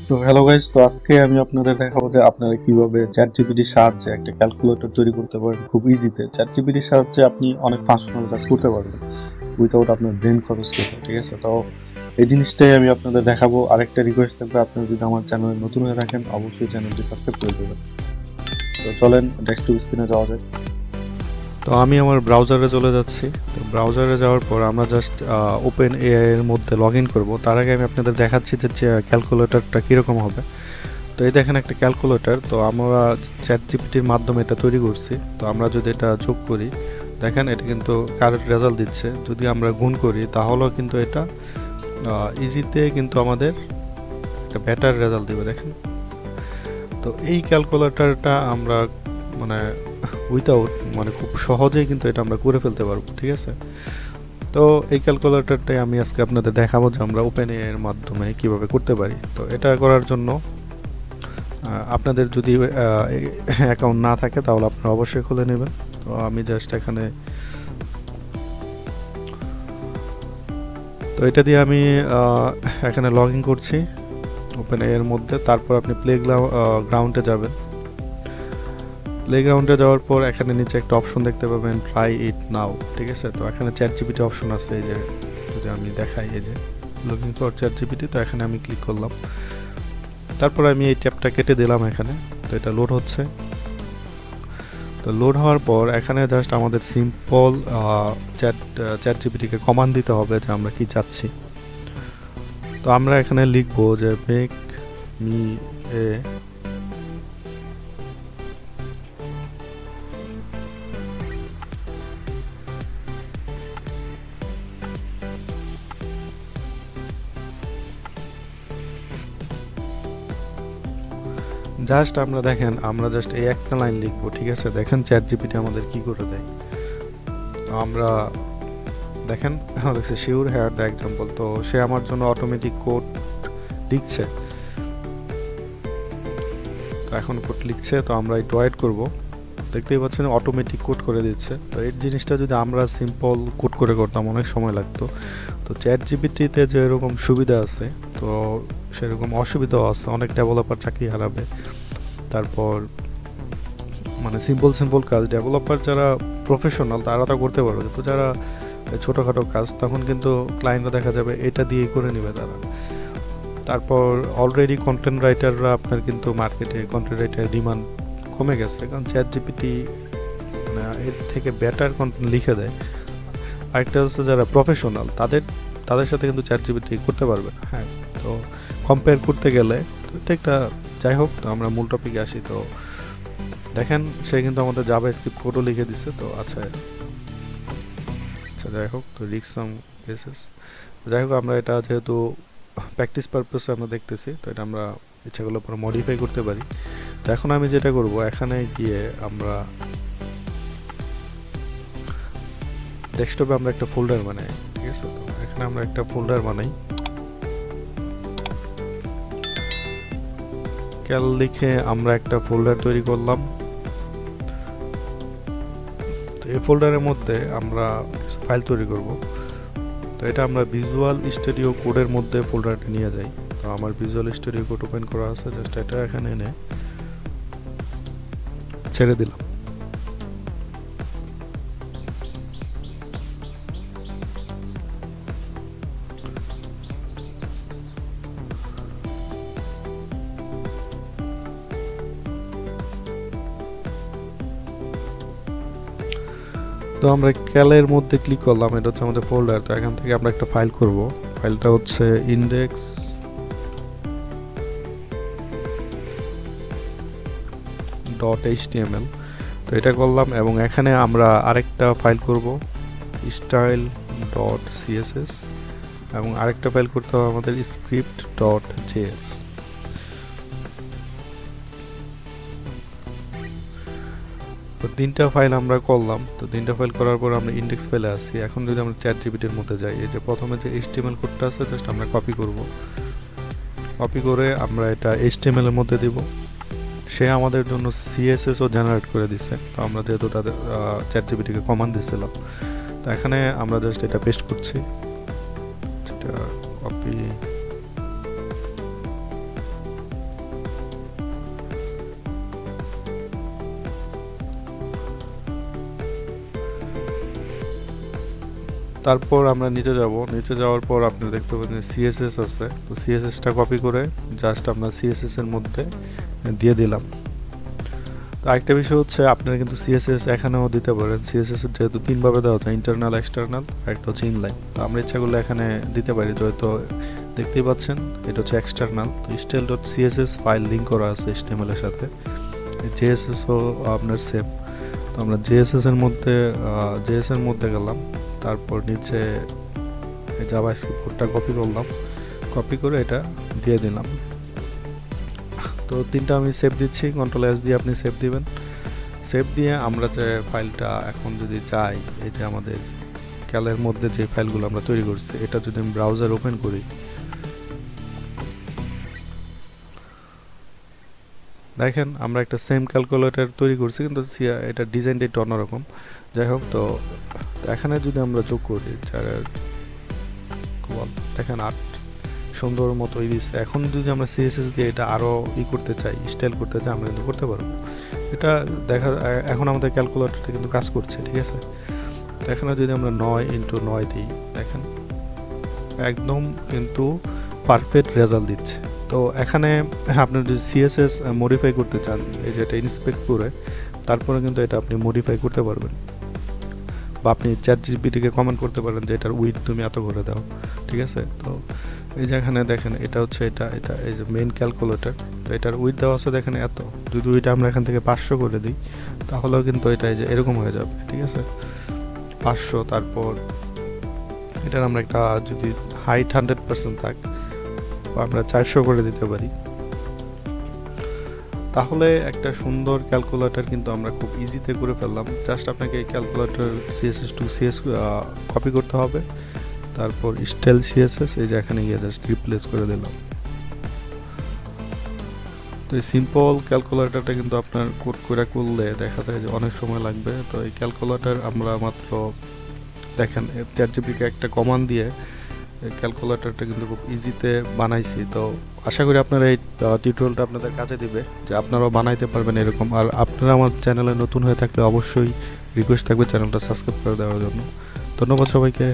তো hello guys, তো আজকে আমি আপনাদের দেখাবো যে আপনারা কিভাবে চ্যাট জিপিটির সাহায্যে একটা ক্যালকুলেটর তৈরি করতে পারেন খুব ইজিতে। চ্যাট জিপিটির সাহায্যে আপনি অনেক ফাংশনাল কাজ করতে পারবেন উইথাউট আপনার ব্রেন খরচ করে, ঠিক আছে? তো এই জিনিসটাই আমি আপনাদের দেখাবো। আরেকটা রিকোয়েস্ট থাকবে, আপনারা যদি আমার চ্যানেলে নতুন হয়ে থাকেন অবশ্যই চ্যানেলটি সাবস্ক্রাইব করে দেবেন। তো চলেন ডেস্কটপ স্ক্রিনে যাওয়া যাক। তো আমি আমার ব্রাউজারে চলে যাচ্ছি। তো ব্রাউজারে যাওয়ার পর আমরা জাস্ট ওপেন এআই এর মধ্যে লগ ইন করবো। তার আগে আমি আপনাদের দেখাচ্ছি যে ক্যালকুলেটরটা কীরকম হবে। তো এই দেখেন একটা ক্যালকুলেটর। তো আমরা চ্যাট জিপিটির মাধ্যমে এটা তৈরি করছি। তো আমরা যদি এটা যোগ করি, দেখেন এটা কিন্তু কারেক্ট রেজাল্ট দিচ্ছে। যদি আমরা গুণ করি তাহলেও কিন্তু এটা ইজিতে কিন্তু আমাদের একটা বেটার রেজাল্ট দিবে, দেখেন। তো এই ক্যালকুলেটরটা আমরা মানে উইথাউট খুব সহজেই কিন্তু এটা আমরা করে ফেলতে পারবো, ঠিক আছে? তো এই ক্যালকুলেটরটাই আমি আজকে আপনাদের দেখাবো যে আমরা ওপেন এআই এর মাধ্যমে কিভাবে করতে পারি। তো এটা করার জন্য আপনাদের যদি অ্যাকাউন্ট না থাকে তাহলে আপনারা অবশ্যই খুলে নেবেন। তো আমি জাস্ট এটা দিয়ে আমি এখানে লগ ইন করছি ওপেন এর মধ্যে। তারপর আপনি গ্রাউন্ডে যাবেন। প্লে গ্রাউন্ডে যাওয়ার পর এখানে নিচে একটা অপশন দেখতে পাবেন, ট্রাই ইট নাও, ঠিক আছে? তো এখানে চ্যাট জিপিটি অপশন আছে। এই যে যদি আমি দেখাই, এই যে লুকিং ফর চ্যাট জিপিটি, তো এখানে আমি ক্লিক করলাম। তারপর আমি এই ট্যাবটা কেটে দিলাম এখানে। তো এটা লোড হচ্ছে। তো লোড হওয়ার পর এখানে জাস্ট আমাদের সিম্পল চ্যাট জিপিটিকে কমান্ড দিতে হবে যে আমরা কি চাচ্ছি। তো আমরা এখানে লিখবো যে মেক মি এ জাস্ট আমরা দেখেন, আমরা জাস্ট এই একটা লাইন লিখবো, ঠিক আছে? দেখেন চ্যাট জিপিটি আমাদের কি করে দেয়। আমরা দেখেন দেখছি শিওর হেয়ার দ্য এক্সাম্পল। তো সে আমার জন্য অটোমেটিক কোড লিখছে। তো এখন কোড লিখছে, তো আমরা একটু ওয়েট করবো। দেখতেই পাচ্ছেন অটোমেটিক কোড করে দিচ্ছে। তো এই জিনিসটা যদি আমরা সিম্পল কোড করে করতাম অনেক সময় লাগতো। তো চ্যাট জিপিটিতে যে এরকম সুবিধা আছে, তো সেরকম অসুবিধাও আছে। অনেক ডেভেলপার চাকরি হারাবে। তারপর সিম্পল কাজ ডেভেলপার যারা প্রফেশনাল তারা তো করতে পারবে, তো যারা ছোটোখাটো কাজ তখন কিন্তু ক্লায়েন্টরা দেখা যাবে এটা দিয়েই করে নেবে তারা। তারপর অলরেডি কন্টেন্ট রাইটাররা আপনার কিন্তু মার্কেটে কন্টেন্ট রাইটার ডিমান্ড কমে গেছে, কারণ চ্যাট জিপিটি এর থেকে বেটার কন্টেন্ট লিখে দেয়। আরেকটা হচ্ছে যারা প্রফেশনাল তাদের সাথে কিন্তু চ্যাট জিপিটি করতে পারবে না। হ্যাঁ, তো কম্পেয়ার করতে গেলে তো এটা একটা, যাই হোক, তো আমরা মূল টপিকে আসি। তো দেখেন সে কিন্তু আমাদের জাভা স্ক্রিপ্ট কোডও লিখে দিচ্ছে। তো আচ্ছা, যাই হোক, তো রিক্স সাম কেসেস, যাই হোক, আমরা এটা যেহেতু প্র্যাকটিস পারপাসে আমরা দেখতেছি, তো এটা আমরা ইচ্ছা করলে পরে মডিফাই করতে পারি। তো এখন আমি যেটা করব, এখানে গিয়ে আমরা ডেস্কটপে আমরা একটা ফোল্ডার বানাই, ঠিক আছে? তো এখানে আমরা একটা ফোল্ডার বানাই, ক্যাল লিখে আমরা একটা ফোল্ডার তৈরি করলাম। তো এই ফোল্ডারের মধ্যে আমরা কিছু ফাইল তৈরি করব। তো এটা আমরা ভিজুয়াল স্টুডিও কোডের মধ্যে ফোল্ডারটা নিয়ে যাই। তো আমার ভিজুয়াল স্টুডিও কোড ওপেন করা আছে, জাস্ট এটা এখানে এনে ছেড়ে দিলাম। তো আমরা ক্যালের মধ্যে ক্লিক করলাম, এটা হচ্ছে আমাদের ফোল্ডার। তো এখান থেকে আমরা একটা ফাইল করব। ফাইলটা হচ্ছে ইন্ডেক্স .html। তো এটা করলাম, এবং এখানে আমরা আরেকটা ফাইল করব style.css, এবং আরেকটা ফাইল করতে হবে আমাদের script.js। তো তিনটা ফাইল আমরা করলাম। তো তিনটা ফাইল করার পর আমরা ইন্ডেক্স ফাইলে আসি। এখন যদি আমরা চ্যাট জিপিটির মধ্যে যাই, এই যে প্রথমে যে HTML কোডটা আছে জাস্ট আমরা কপি করব। কপি করে আমরা এটা HTML এর মধ্যে দিব। সে আমাদের জন্য CSSও জেনারেট করে দিচ্ছে। তো আমরা যেহেতু তাদের চ্যাট জিপিটিকে কমান্ড দিচ্ছিলাম, তো এখানে আমরা জাস্ট এটা পেস্ট করছি। এটা কপি তারপর আমরা নিচে যাব, নিচে যাওয়ার পর আপনি দেখতে পাবেন সিএসএস আছে, তো সিএসএসটা কপি করে জাস্ট আমরা সিএসএস এর মধ্যে দিয়ে দিলাম। তো আরেকটা বিষয় হচ্ছে আপনারা কিন্তু সিএসএস এখানেও দিতে পারেন। সিএসএস এর যেহেতু তিনভাবে দেওয়া যায়, ইন্টারনাল, এক্সটার্নাল আর একটা হচ্ছে ইনলাইন। তো আমরা ইচ্ছা করলে এখানে দিতে পারি, যেহেতু দেখতেই পাচ্ছেন এটা হচ্ছে এক্সটার্নাল। তো style dot CSS file link করা আছে এইচটিএমএল এর সাথে, জেএসএসও আপনার সেম। তো আমরা জেএসএস এর মধ্যে গেলাম, তারপর নিচে জাভাস্ক্রিপ্ট কোডটা কপি করলাম, কপি করে এটা দিয়ে দিলাম। তো তিনটা আমি সেভ দিচ্ছি, কন্ট্রোল এস দিয়ে আপনি সেভ দিবেন। সেভ দিয়ে আমরা যে ফাইলটা এখন যদি যাই, এই যে আমাদের ক্যালের মধ্যে যে ফাইলগুলো আমরা তৈরি করছি, এটা যদি আমি ব্রাউজার ওপেন করি, দেখেন আমরা একটা সেম ক্যালকুলেটর তৈরি করছি, কিন্তু এটা ডিজাইনটা একটু অন্যরকম। যাই হোক, তো এখানে যদি আমরা যোগ করি, দেখেন 8 সুন্দর মতো দিচ্ছে। এখন যদি আমরা সিএসএস দিয়ে এটা আরও করতে চাই, স্টাইল করতে চাই, আমরা কিন্তু করতে পারবো। এটা এখন আমাদের ক্যালকুলেটরটা কিন্তু কাজ করছে, ঠিক আছে। এখানে যদি আমরা 9x9 দিই, দেখেন একদম কিন্তু পারফেক্ট রেজাল্ট দিচ্ছে। তো এখানে আপনার যদি সিএসএস মডিফাই করতে চান, এই যে এটা ইন্সপেক্ট করে তারপরে কিন্তু এটা আপনি মডিফাই করতে পারবেন, বা আপনি চ্যাটজিপিটিকে কমেন্ট করতে পারেন যে এটার উইথ তুমি এত করে দাও, ঠিক আছে। তো এই যে এখানে দেখেন এটা হচ্ছে এটা এই যে মেইন ক্যালকুলেটর, তো এটার উইথ দেওয়া আছে দেখেন এত। যদি উইথ আমরা এখান থেকে 500 করে দিই, তাহলেও কিন্তু এটা এই যে এরকম হয়ে যাবে, ঠিক আছে, 500। তারপর এটার আমরা একটা যদি হাইট 100% থাক, বা আমরা 400 করে দিতে পারি, তাহলে একটা সুন্দর ক্যালকুলেটর কিন্তু আমরা খুব ইজিতে করে ফেললাম। জাস্ট আপনাকে এই calculator CSS to CS copy করতে হবে, তারপর স্টাইল সিএসএস এই যে এখানে গিয়ে জাস্ট রিপ্লেস করে দিলাম। তো এই সিম্পল ক্যালকুলেটরটা কিন্তু আপনার কোড করে করলে দেখা যায় যে অনেক সময় লাগবে। তো এই ক্যালকুলেটর আমরা মাত্র দেখেন চ্যাটজিপিটিকে একটা কমান্ড দিয়ে ক্যালকুলেটরটা কিন্তু খুব ইজিতে বানাইছি। তো আশা করি আপনারা এই টিউটোরিয়ালটা আপনাদের কাজে দিবে, যে আপনারাও বানাইতে পারবেন এরকম। আর আপনারা আমার চ্যানেলে নতুন হয়ে থাকলে অবশ্যই রিকোয়েস্ট থাকবে চ্যানেলটা সাবস্ক্রাইব করে দেওয়ার জন্য। ধন্যবাদ সবাইকে।